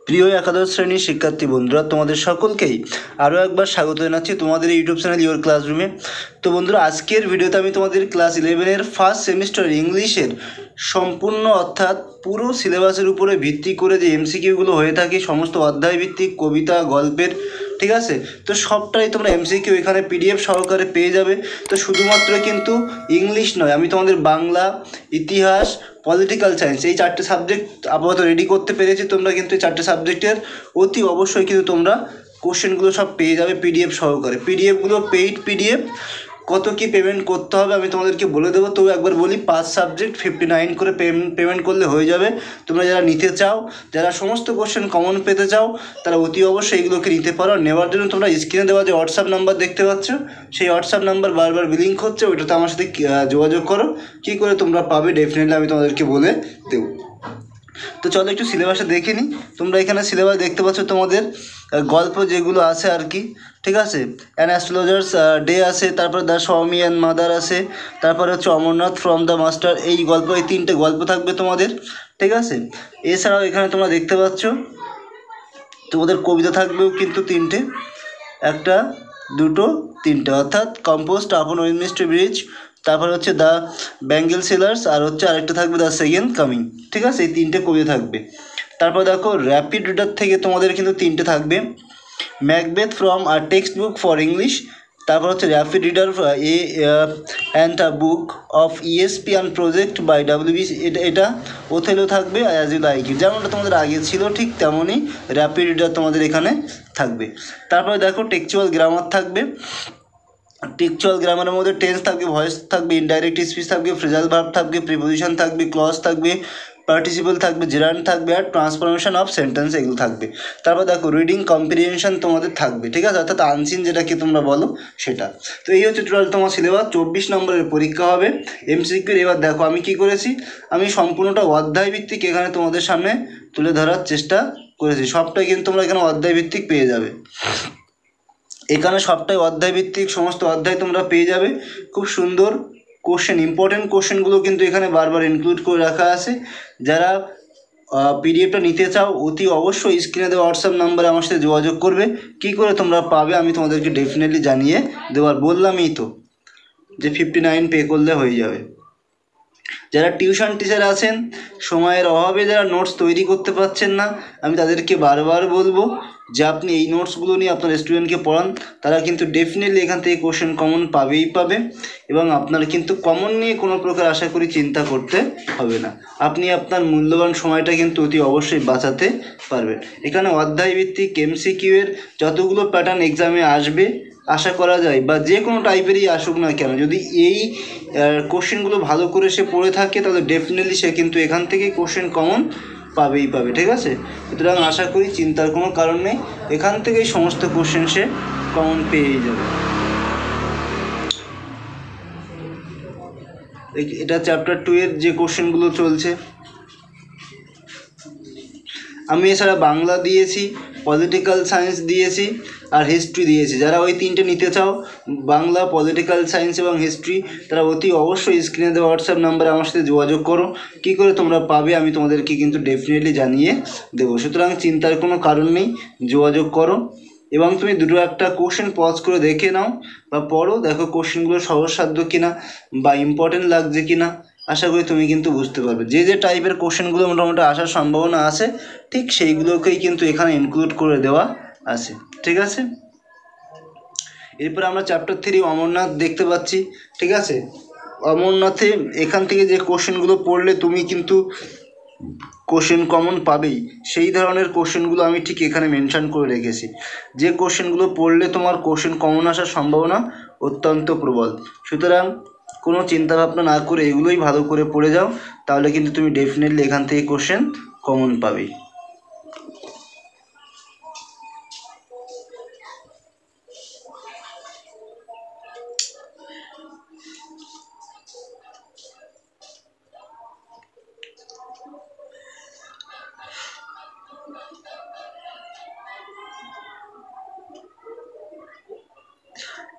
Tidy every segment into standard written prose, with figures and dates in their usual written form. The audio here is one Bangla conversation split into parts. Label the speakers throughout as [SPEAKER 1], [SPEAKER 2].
[SPEAKER 1] প্রিয় একাদশ শ্রেণীর শিক্ষার্থী বন্ধুরা, তোমাদের সকলকেই আরও একবার স্বাগত জানাচ্ছি তোমাদের ইউটিউব চ্যানেল ইওর ক্লাসরুমে। তো বন্ধুরা, আজকের ভিডিওতে আমি তোমাদের ক্লাস 11-এর ফার্স্ট সেমিস্টার ইংলিশের সম্পূর্ণ অর্থাৎ পুরো সিলেবাসের উপরে ভিত্তি করে যে এমসিকিউগুলো হয়ে থাকে সমস্ত অধ্যায় ভিত্তিক কবিতা গল্পের, ঠিক আছে, তো সবটাই তোমরা এমসিকিউ এখানে পিডিএফ সহকারে পেয়ে যাবে। তো শুধুমাত্র কিন্তু ইংলিশ নয়, আমি তোমাদের বাংলা, ইতিহাস, পলিটিক্যাল সায়েন্স এই চারটে সাবজেক্ট আপাতত রেডি করতে পেরেছি। তোমরা কিন্তু এই চারটে সাবজেক্টের অতি অবশ্যই কিন্তু তোমরা কোশ্চেনগুলো সব পেয়ে যাবে পিডিএফ সহকারে। পিডিএফগুলো পেইড পিডিএফ, কত কি পেমেন্ট করতে হবে আমি তোমাদেরকে বলে দেবো। তো একবার বলি, 5 সাবজেক্ট 59 করে পেমেন্ট করলে হয়ে যাবে। তোমরা যারা নিতে চাও, যারা সমস্ত কোশ্চেন কমন পেতে চাও, তারা অতি অবশ্যই এগুলোকে নিতে পারো। নেওয়ার জন্য তোমরা স্ক্রিনে দেওয়া যে হোয়াটসঅ্যাপ নাম্বার দেখতে পাচ্ছ, সেই হোয়াটসঅ্যাপ নাম্বার বারবার বিলিং হচ্ছে, ওইটাতে আমার সাথে যোগাযোগ করো। কী করে তোমরা পাবে ডেফিনেটলি আমি তোমাদেরকে বলে দেবো। তো চলো একটু সিলেবাসে দেখে নিই। তোমরা এখানে সিলেবাস দেখতে পাচ্ছ, তোমাদের গল্প যেগুলো আছে আর কি, ঠিক আছে। অ্যান অ্যাস্ট্রোলজার্স ডে আছে, তারপর দ্য স্বামী অ্যান্ড মাদার আছে, তারপরে হচ্ছে অমরনাথ ফ্রম দ্য মাস্টার, এই গল্প, এই 3টে গল্প থাকবে তোমাদের, ঠিক আছে। এছাড়াও এখানে তোমরা দেখতে পাচ্ছ তোমাদের কবিতা থাকবেও কিন্তু 3টে, একটা, দুটো, 3টে, অর্থাৎ কম্পোস্ট আপন ওয়েস্টমিনিস্টার ব্রিজ, তারপর হচ্ছে দ্য ব্যাঙ্গেল সেলার্স, আর হচ্ছে আরেকটা থাকবে দ্য সেকেন্ড কামিং, ঠিক আছে। এই 3টে কবিতা থাকবে। তারপর দেখো র্যাপিড রিডার থেকে তোমাদের কিন্তু 3টে থাকবে, ম্যাকবেথ ফ্রম আর টেক্সট বুক ফর ইংলিশ, তারপর হচ্ছে rapid reader and a book of ESP and project by WB, এটা ওথেলো থাকবে, অ্যাজ ইউ লাইক ইট, যেমনটা তোমাদের আগে ছিল ঠিক তেমনই র্যাপিড রিডার তোমাদের এখানে থাকবে। তারপরে দেখো টেক্সচুয়াল গ্রামার থাকবে। টেক্সচুয়াল গ্রামারের মধ্যে টেন্স থাকবে, ভয়েস থাকবে, ইনডাইরেক্ট স্পিচ থাকবে, ফ্রেজাল ভার্ব থাকবে, প্রিপোজিশন থাকবে, ক্লজ থাকবে, পার্টিসিপল থাকবে, জেরান্ড থাকবে, আর ট্রান্সফরমেশন অফ সেন্টেন্স এগুলো থাকবে। তারপর দেখো রিডিং কম্প্রিহেনশন তোমাদের থাকবে, ঠিক আছে, অর্থাৎ আনসিন যেটাকে তোমরা বলো সেটা। তো এই হচ্ছে টোটাল তোমার সিলেবাস। 24 নম্বরের পরীক্ষা হবে এমসিকিউর। এবার দেখো আমি কি করেছি, আমি সম্পূর্ণটা অধ্যায় ভিত্তিক এখানে তোমাদের সামনে তুলে ধরার চেষ্টা করেছি। সবটাই কিন্তু তোমরা এখানে অধ্যায় ভিত্তিক পেয়ে যাবে। এখানে সবটাই অধ্যায় ভিত্তিক, সমস্ত অধ্যায় তোমরা পেয়ে যাবে। খুব সুন্দর কোশ্চেন, ইম্পর্টেন্ট কোশ্চেনগুলো কিন্তু এখানে বারবার ইনক্লুড করে রাখা আছে। যারা পিডিএফটা নিতে চাও অতি অবশ্যই স্ক্রিনে দেওয়া হোয়াটসঅ্যাপ নাম্বারে আমার সাথে যোগাযোগ করবে। কী করে তোমরা পাবে আমি তোমাদেরকে ডেফিনেটলি জানিয়ে দেওয়ার বললামই তো, যে 59 পে করলে হয়ে যাবে। যারা টিউশন টিচার আছেন, সময়ের অভাবে যারা নোটস তৈরি করতে পারছেন না, আমি তাদেরকে বারবার বলবো যে আপনি এই নোটসগুলো নিয়ে আপনার স্টুডেন্টকে পড়ান। তারা কিন্তু ডেফিনেটলি এখান থেকে কোশ্চেন কমন পাবেই পাবে, এবং আপনার কিন্তু কমন নিয়ে কোনো প্রকার আশা করি চিন্তা করতে হবে না। আপনি আপনার মূল্যবান সময়টা কিন্তু অতি অবশ্যই বাঁচাতে পারবেন। এখানে অধ্যায় ভিত্তিক এমসিকিউ এর যতগুলো প্যাটার্ন এক্সামে আসবে আশা করা যায়, বা যে কোনো টাইপেরই আসুক না কেন, যদি এই কোশ্চেনগুলো ভালো করে সে পড়ে থাকে তাহলে ডেফিনেটলি সে কিন্তু এখান থেকে কোশ্চেন কমন পাবেই পাবে, ঠিক আছে। সুতরাং আশা করি চিন্তার কোনো কারণ নেই, এখান থেকেই সমস্ত কোশ্চেন সে কমন পেয়েই যাবে। এটা চ্যাপ্টার 2 এর যে কোশ্চেনগুলো চলছে। আমি এছাড়া বাংলা দিয়েছি, পলিটিক্যাল সায়েন্স দিয়েছি, আর হিস্ট্রি দিয়েছি। যারা ওই 3টে নিতে চাও, বাংলা, পলিটিক্যাল সায়েন্স এবং হিস্ট্রি, তারা অতি অবশ্যই স্ক্রিনে দেওয়া হোয়াটসঅ্যাপ নাম্বারে আমার সাথে যোগাযোগ করো। কী করে তোমরা পাবে আমি তোমাদেরকে কিন্তু ডেফিনেটলি জানিয়ে দেবো। সুতরাং চিন্তার কোনো কারণ নেই, যোগাযোগ করো। এবং তুমি দুটো একটা কোশ্চেন পজ করে দেখে নাও বা পড়ো, দেখো কোশ্চেনগুলো সহজসাধ্য কিনা বা ইম্পর্টেন্ট লাগছে কিনা। আশা করি তুমি কিন্তু বুঝতে পারবে। যে যে টাইপের কোশ্চেনগুলো মোটামুটি আসার সম্ভাবনা আছে, ঠিক সেইগুলোকেই কিন্তু এখানে ইনক্লুড করে দেওয়া আছে, ঠিক আছে। এরপরে আমরা চ্যাপ্টার 3 অমরনাথ দেখতে পাচ্ছি, ঠিক আছে। অমরনাথে এখান থেকে যে কোশ্চেনগুলো পড়লে তুমি কিন্তু কোশ্চেন কমন পাবেই, সেই ধরনের কোশ্চেনগুলো আমি ঠিক এখানে মেনশন করে রেখেছি। যে কোশ্চেনগুলো পড়লে তোমার কোশ্চেন কমন আসার সম্ভাবনা অত্যন্ত প্রবল। সুতরাং কোনো চিন্তাভাবনা না করে এগুলোই ভালো করে পড়ে যাও, তাহলে কিন্তু তুমি ডেফিনেটলি এখান থেকে কোশ্চেন কমন পাবেই।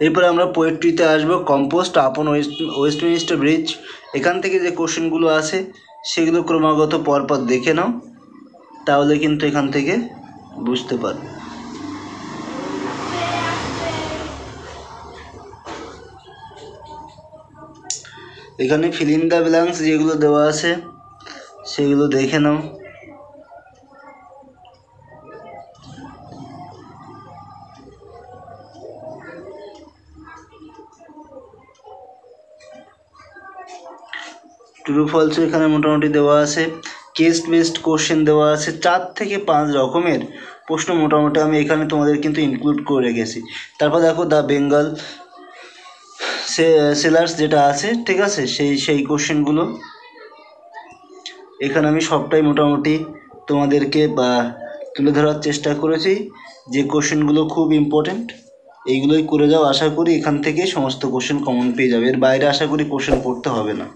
[SPEAKER 1] এরপরে আমরা পোয়েট্রিতে আসবো। কম্পোস্ট আপন ওয়েস্টমিনিস্টার ব্রিজ, এখান থেকে যে কোশ্চেনগুলো আছে সেগুলো ক্রমাগত পরপর দেখে নাও। তাহলে কিন্তু এখান থেকে বুঝতে পারবে। এখানে ফিল ইন দ্য ব্ল্যাঙ্কস যেগুলো দেওয়া আছে সেগুলো দেখে নাও। ট্রু ফলস এখানে মোটামুটি দেওয়া আছে। কেস বেসড কোশ্চেন দেওয়া আছে 4 থেকে 5 রকমের প্রশ্ন মোটামুটি আমি এখানে তোমাদের কিন্তু ইনক্লুড করে রেখেছি। তারপর দেখো দ্য বেঙ্গল সেলার্স যেটা আছে, ঠিক আছে, সেই কোশ্চেনগুলো এখানে আমি সবটাই মোটামুটি তোমাদেরকে তুলে ধরার চেষ্টা করেছি। যে কোশ্চেনগুলো খুব ইম্পর্টেন্ট এইগুলোই করে যাও, আশা করি এখান থেকে সমস্ত কোশ্চেন কমন পেয়ে যাবে। এর বাইরে আশা করি কোশ্চেন পড়তে হবে না।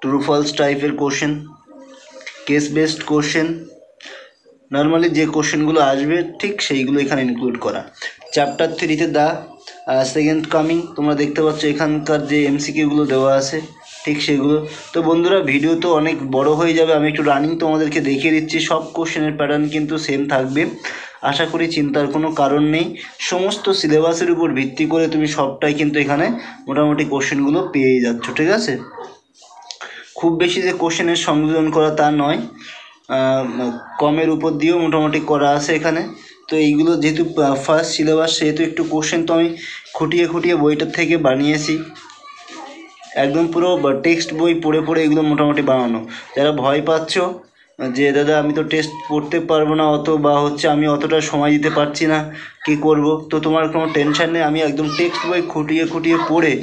[SPEAKER 1] ট্রু ফলস টাইপের question, case based question, normally যে কোশ্চেনগুলো আসবে ঠিক সেইগুলো এখানে ইনক্লুড করা। চ্যাপ্টার 3-তে দ্য সেকেন্ড কামিং তোমরা দেখতে পাচ্ছ এখানকার যে এমসিকিউগুলো দেওয়া আছে ঠিক সেগুলো। তো বন্ধুরা ভিডিও তো অনেক বড় হয়ে যাবে, আমি একটু রানিং তোমাদেরকে দেখিয়ে দিচ্ছি। সব কোশ্চেনের প্যাটার্ন কিন্তু সেম থাকবে, আশা করি চিন্তার কোনো কারণ নেই। সমস্ত সিলেবাসের উপর ভিত্তি করে তুমি সবটাই কিন্তু এখানে মোটামুটি কোশ্চেনগুলো পেয়ে যাচ্ছ, ঠিক আছে। খুব বেশি যে কোশ্চেনের সংযোজন করা তা নয়, কমের উপর দিয়েও মোটামুটি করা আছে এখানে। তো এইগুলো যেহেতু ফার্স্ট সিলেবাস সেহেতু একটু কোশ্চেন তো আমি খুঁটিয়ে খুঁটিয়ে বইটার থেকে বানিয়েছি, একদম পুরো টেক্সট বই পড়ে পড়ে এগুলো মোটামুটি বানানো। যারা ভয় পাচ্ছ যে দাদা আমি তো টেস্ট পড়তে পারবো না অত, বা হচ্ছে আমি অতটা সময় দিতে পারছি না, কী করব, তো তোমার কোনো টেনশান নেই। আমি একদম টেক্সট বই খুঁটিয়ে খুঁটিয়ে পড়ে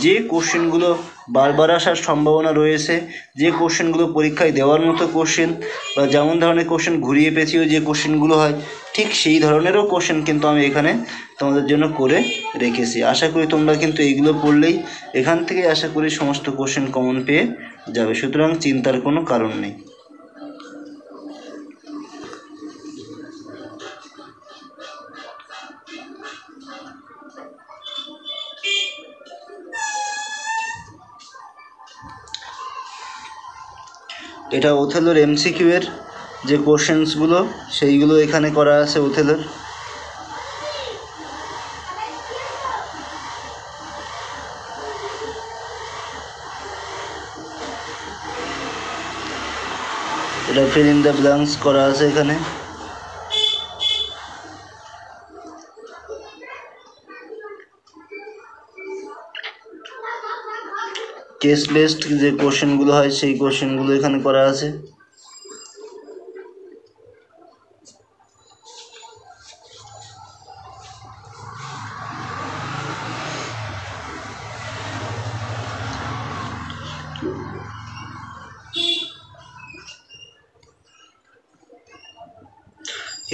[SPEAKER 1] যে কোশ্চেনগুলো বারবার আসার সম্ভাবনা রয়েছে, যে কোশ্চেনগুলো পরীক্ষায় দেওয়ার মতো কোশ্চেন, বা যেমন ধরনের কোশ্চেন ঘুরিয়ে পেঁচিয়েও যে কোশ্চেনগুলো হয় ঠিক সেই ধরনেরও কোশ্চেন কিন্তু আমি এখানে তোমাদের জন্য করে রেখেছি। আশা করি তোমরা কিন্তু এইগুলো পড়লেই এখান থেকে আশা করি সমস্ত কোশ্চেন কমন পেয়ে যাবে, সুতরাং চিন্তার কোনো কারণ নেই। এটা ওথেলোর এমসিকিউ এর যে কোশ্চেন্সগুলো সেইগুলো এখানে করা আছে ওথেলোর। এটা ফিল ইন দ্য ব্ল্যাঙ্কস করা আছে এখানে। কেস বেসড যে কোশ্চেনগুলো হয় সেই কোশ্চেনগুলো এখানে করা আছে।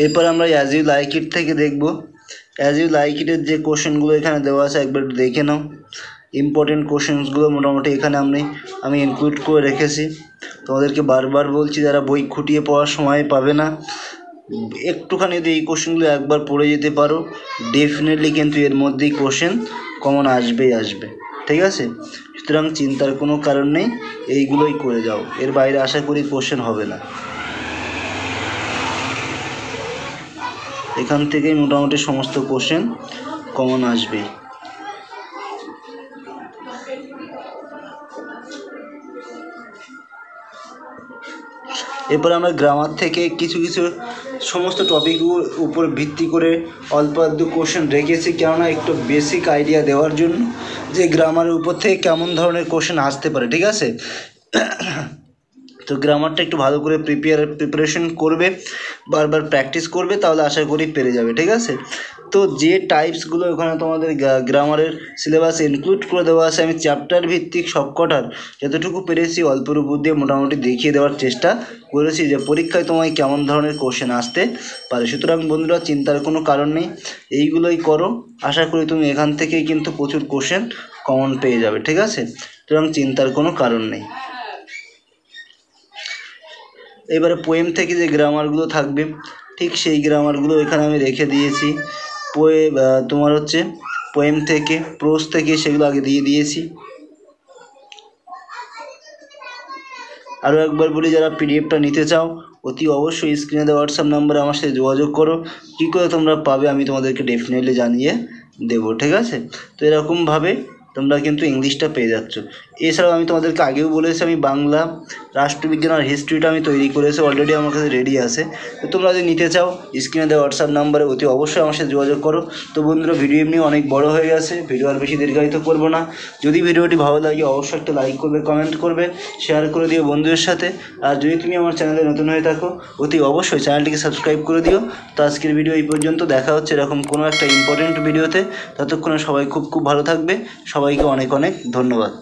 [SPEAKER 1] এরপর আমরা অ্যাজ ইউ লাইক ইট থেকে দেখব। অ্যাজ ইউ লাইক ইটের যে কোশ্চেনগুলো এখানে দেওয়া আছে একবার দেখে নাও। ইম্পর্টেন্ট কোশ্চেন্সগুলো মোটামুটি এখানে আমি ইনক্লুড করে রেখেছি। তোমাদেরকে বারবার বলছি যারা বই খুঁটিয়ে পড়ার সময় পাবে না, একটুখানি যদি এই কোশ্চেনগুলো একবার পড়ে যেতে পারো ডেফিনেটলি কিন্তু এর মধ্যেই কোশ্চেন কমন আসবেই আসবে, ঠিক আছে। সুতরাং চিন্তার কোনো কারণ নেই, এইগুলোই করে যাও, এর বাইরে আশা করি কোশ্চেন হবে না। এখান থেকেই মোটামুটি সমস্ত কোশ্চেন কমন আসবে। এরপর আমরা গ্রামার থেকে কিছু কিছু সমস্ত টপিকের উপর ভিত্তি করে অল্প আধটু কোশ্চেন রেখেছি, কেননা একটু বেসিক আইডিয়া দেওয়ার জন্য যে গ্রামারের উপর থেকে কেমন ধরনের কোশ্চেন আসতে পারে, ঠিক আছে। তো গ্রামারটা একটু ভালো করে প্রিপারেশন করবে, বারবার প্র্যাকটিস করবে, তাহলে আশা করি পেরে যাবে, ঠিক আছে। তো যে টাইপসগুলো ওখানে তোমাদের গ্রামারের সিলেবাসে ইনক্লুড করে দেওয়া আছে, আমি চ্যাপ্টার ভিত্তিক সবকটার যতটুকু পেরেছি অল্পের উপর দিয়ে মোটামুটি দেখিয়ে দেওয়ার চেষ্টা করেছি যে পরীক্ষায় তোমায় কেমন ধরনের কোশ্চেন আসতে পারে। সুতরাং বন্ধুরা চিন্তার কোনো কারণ নেই, এইগুলোই করো, আশা করি তুমি এখান থেকেই কিন্তু প্রচুর কোশ্চেন কমন পেয়ে যাবে, ঠিক আছে। সুতরাং চিন্তার কোনো কারণ নেই। এবারে পোয়েম থেকে যে গ্রামারগুলো থাকবে ঠিক সেই গ্রামারগুলো এখানে আমি রেখে দিয়েছি। তোমার হচ্ছে পোয়েম থেকে, প্রোজ থেকে সেগুলো আগে দিয়ে দিয়েছি। আরও একবার বলি, যারা পিডিএফটা নিতে চাও অতি অবশ্যই স্ক্রিনে দেওয়া হোয়াটসঅ্যাপ নাম্বারে আমার সাথে যোগাযোগ করো। কী করে তোমরা পাবে আমি তোমাদেরকে ডেফিনেটলি জানিয়ে দেবো, ঠিক আছে? তো এরকমভাবে তোমরা কিন্তু ইংলিশটা পেয়ে যাচ্ছ। এছাড়াও আমি তোমাদেরকে আগেও বলেছি আমি বাংলা, রাষ্ট্রবিজ্ঞান আর হিস্ট্রিটা আমি তৈরি করেছি, অলরেডি আমার কাছে রেডি আছে। তো তোমরা যদি নিতে চাও স্ক্রিনে দেওয়া হোয়াটসঅ্যাপ নাম্বারে অতি অবশ্যই আমার সাথে যোগাযোগ করো। তো বন্ধুরা, ভিডিও এমনি অনেক বড় হয়ে গেছে, ভিডিও আর বেশি দীর্ঘায়িত করবো না। যদি ভিডিওটি ভালো লাগে অবশ্যই একটা লাইক করবে, কমেন্ট করবে, শেয়ার করে দিও বন্ধুদের সাথে। আর যদি তুমি আমার চ্যানেলে নতুন হয়ে থাকো অতি অবশ্যই চ্যানেলটিকে সাবস্ক্রাইব করে দিও। তো আজকের ভিডিও এই পর্যন্ত, দেখা হচ্ছে এরকম কোনো একটা ইম্পর্টেন্ট ভিডিওতে। ততক্ষণে সবাই খুব ভালো থাকবে। সবাইকে অনেক অনেক ধন্যবাদ।